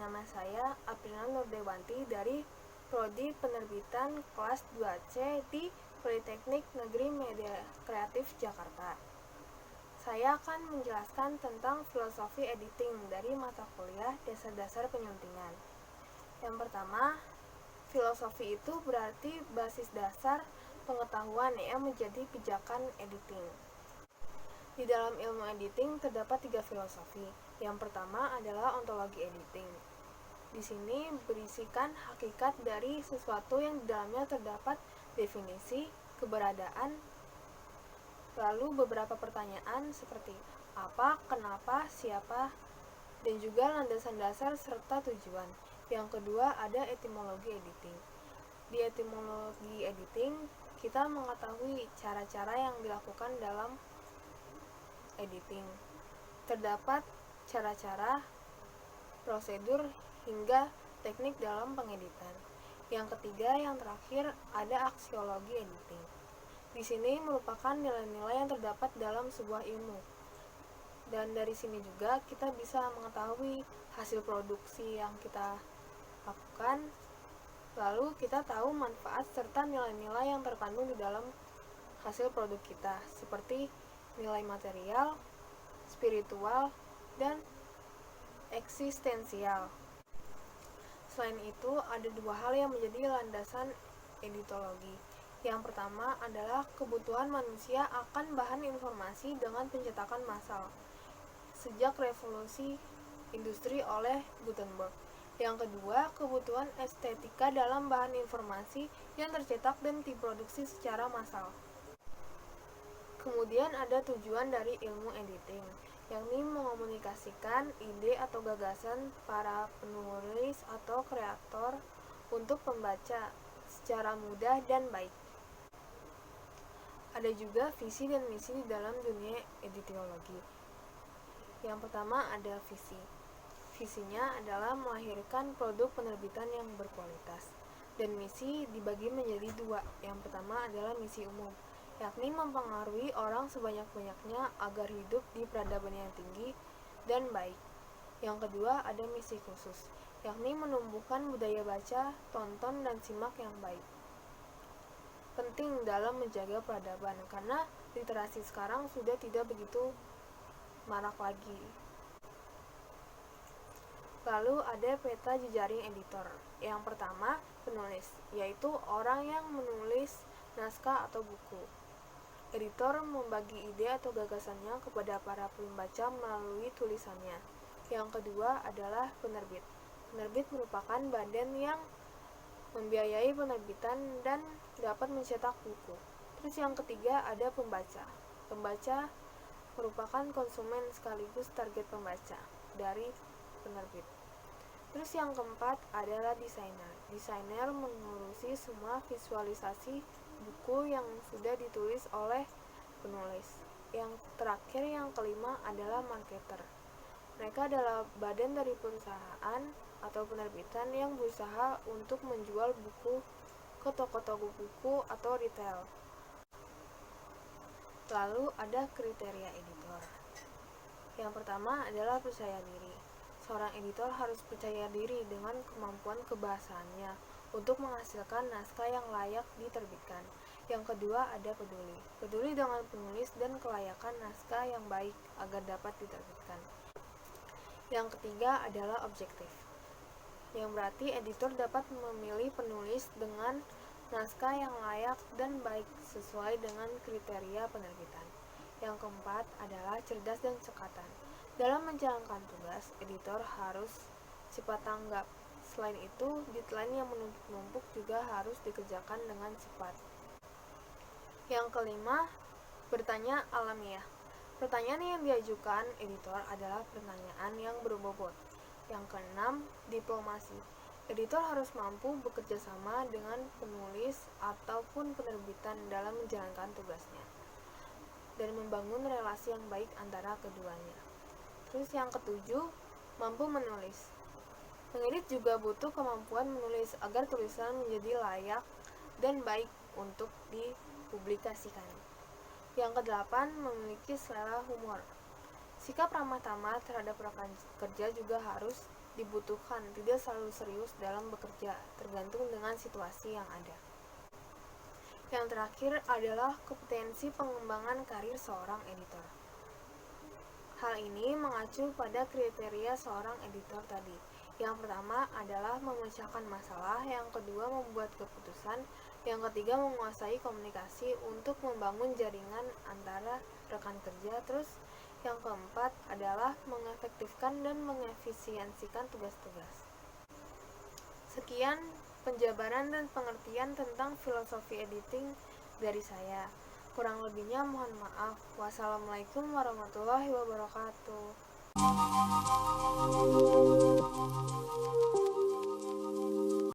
Nama saya Aprina Nurdewanti dari Prodi Penerbitan kelas 2C di Politeknik Negeri Media Kreatif Jakarta. Saya akan menjelaskan tentang filosofi editing dari mata kuliah dasar-dasar penyuntingan. Yang pertama, filosofi itu berarti basis dasar pengetahuan yang menjadi pijakan editing. Di dalam ilmu editing terdapat 3 filosofi. Yang pertama adalah ontologi editing. Di sini berisikan hakikat dari sesuatu yang di dalamnya terdapat definisi, keberadaan, lalu beberapa pertanyaan seperti apa, kenapa, siapa, dan juga landasan dasar serta tujuan. Yang kedua ada etimologi editing. Di etimologi editing, kita mengetahui cara-cara yang dilakukan dalam editing. Terdapat cara-cara, prosedur, hingga teknik dalam pengeditan. Yang ketiga, yang terakhir, ada aksiologi editing. Di sini merupakan nilai-nilai yang terdapat dalam sebuah ilmu. Dan dari sini juga kita bisa mengetahui hasil produksi yang kita lakukan, lalu kita tahu manfaat serta nilai-nilai yang terkandung di dalam hasil produk kita, seperti nilai material, spiritual, dan eksistensial. Selain itu, ada 2 hal yang menjadi landasan editologi. Yang pertama adalah kebutuhan manusia akan bahan informasi dengan pencetakan massal sejak revolusi industri oleh Gutenberg. Yang kedua, kebutuhan estetika dalam bahan informasi yang tercetak dan diproduksi secara massal. Kemudian ada tujuan dari ilmu editing, yakni mengomunikasikan ide atau gagasan para penulis atau kreator untuk pembaca secara mudah dan baik. Ada juga visi dan misi di dalam dunia editoriologi. Yang pertama ada visi. Visinya adalah melahirkan produk penerbitan yang berkualitas. Dan misi dibagi menjadi 2. Yang pertama adalah misi umum, yakni mempengaruhi orang sebanyak-banyaknya agar hidup di peradaban yang tinggi dan baik. Yang kedua ada misi khusus, yakni menumbuhkan budaya baca, tonton, dan simak yang baik. Penting dalam menjaga peradaban, karena literasi sekarang sudah tidak begitu marak lagi. Lalu ada peta jejaring editor. Yang pertama, penulis, yaitu orang yang menulis naskah atau buku. Editor membagi ide atau gagasannya kepada para pembaca melalui tulisannya. Yang kedua adalah penerbit. Penerbit merupakan badan yang membiayai penerbitan dan dapat mencetak buku. Terus yang ketiga ada pembaca. Pembaca merupakan konsumen sekaligus target pembaca dari penerbit. Terus yang keempat adalah desainer. Desainer mengurusi semua visualisasi buku yang sudah ditulis oleh penulis. Yang terakhir, yang kelima adalah marketer. Mereka adalah badan dari perusahaan atau penerbitan yang berusaha untuk menjual buku ke toko-toko buku atau retail. Lalu ada kriteria editor. Yang pertama adalah percaya diri. Seorang editor harus percaya diri dengan kemampuan kebahasaannya untuk menghasilkan naskah yang layak diterbitkan. Yang kedua ada peduli. Peduli dengan penulis dan kelayakan naskah yang baik agar dapat diterbitkan. Yang ketiga adalah objektif, yang berarti editor dapat memilih penulis dengan naskah yang layak dan baik sesuai dengan kriteria penerbitan. Yang keempat adalah cerdas dan cekatan. Dalam menjalankan tugas, editor harus cepat tanggap. Selain itu, deadline yang menumpuk juga harus dikerjakan dengan cepat. Yang kelima, bertanya alamiah. Pertanyaan yang diajukan editor adalah pertanyaan yang berbobot. Yang keenam, diplomasi. Editor harus mampu bekerja sama dengan penulis ataupun penerbitan dalam menjalankan tugasnya dan membangun relasi yang baik antara keduanya. Terus yang ketujuh, mampu menulis. Pengedit juga butuh kemampuan menulis agar tulisan menjadi layak dan baik untuk dipublikasikan. Yang kedelapan, memiliki selera humor. Sikap ramah tamah terhadap rekan kerja juga harus dibutuhkan, tidak selalu serius dalam bekerja, tergantung dengan situasi yang ada. Yang terakhir adalah kompetensi pengembangan karir seorang editor. Hal ini mengacu pada kriteria seorang editor tadi. Yang pertama adalah memecahkan masalah, yang kedua membuat keputusan, yang ketiga menguasai komunikasi untuk membangun jaringan antara rekan kerja, terus yang keempat adalah mengefektifkan dan mengefisiensikan tugas-tugas. Sekian penjabaran dan pengertian tentang filosofi editing dari saya. Kurang lebihnya mohon maaf. Wassalamualaikum warahmatullahi wabarakatuh.